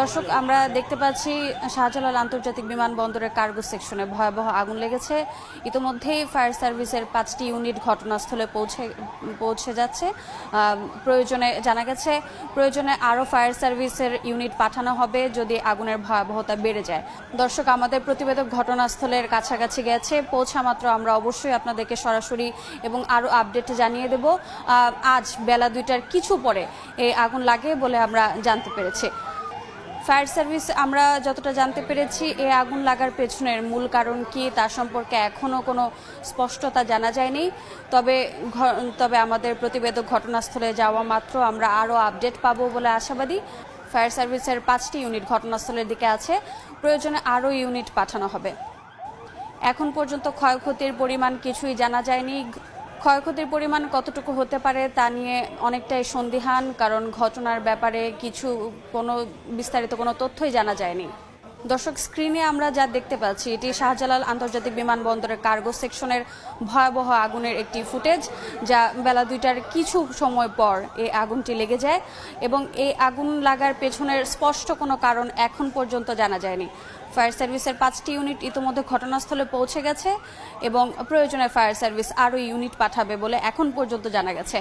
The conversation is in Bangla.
দর্শক, আমরা দেখতে পাচ্ছি শাহজালাল আন্তর্জাতিক বিমানবন্দরের কার্গো সেকশনে ভয়াবহ আগুন লেগেছে। ইতোমধ্যেই ফায়ার সার্ভিসের 5টি ইউনিট ঘটনাস্থলে পৌঁছে যাচ্ছে। প্রয়োজনে জানা গেছে প্রয়োজনে আরও ফায়ার সার্ভিসের ইউনিট পাঠানো হবে যদি আগুনের ভয়াবহতা বেড়ে যায়। দর্শক, আমাদের প্রতিবেদক ঘটনাস্থলের কাছাকাছি গেছে, পৌঁছা মাত্র আমরা অবশ্যই আপনাদেরকে সরাসরি এবং আরও আপডেট জানিয়ে দেব। আজ বেলা 2টার কিছু পরে এই আগুন লাগে বলে আমরা জানতে পেরেছি। ফায়ার সার্ভিস আমরা যতটা জানতে পেরেছি, এই আগুন লাগার পেছনের মূল কারণ কি তার সম্পর্কে এখনও কোনো স্পষ্টতা জানা যায়নি। তবে আমাদের প্রতিবেদক ঘটনাস্থলে যাওয়া মাত্র আমরা আরও আপডেট পাবো বলে আশাবাদী। ফায়ার সার্ভিসের 5টি ইউনিট ঘটনাস্থলের দিকে আছে, প্রয়োজনে আরও ইউনিট পাঠানো হবে। এখন পর্যন্ত ক্ষয়ক্ষতির পরিমাণ কিছুই জানা যায়নি। ক্ষয়ক্ষতির পরিমাণ কতটুকু হতে পারে তা নিয়ে অনেকটাই সন্দিহান, কারণ ঘটনার ব্যাপারে কোনো বিস্তারিত কোনো তথ্যই জানা যায়নি। দর্শক, স্ক্রিনে আমরা যা দেখতে পাচ্ছি এটি শাহজালাল আন্তর্জাতিক বিমানবন্দরের কার্গো সেকশনের ভয়াবহ আগুনের একটি ফুটেজ, যা বেলা 2টার কিছু সময় পর এই আগুনটি লেগে যায় এবং এই আগুন লাগার পেছনের স্পষ্ট কোনো কারণ এখন পর্যন্ত জানা যায়নি। ফায়ার সার্ভিসের 5টি ইউনিট ইতোমধ্যে ঘটনাস্থলে পৌঁছে গেছে এবং প্রয়োজনে ফায়ার সার্ভিস আরও ইউনিট পাঠাবে বলে এখন পর্যন্ত জানা গেছে।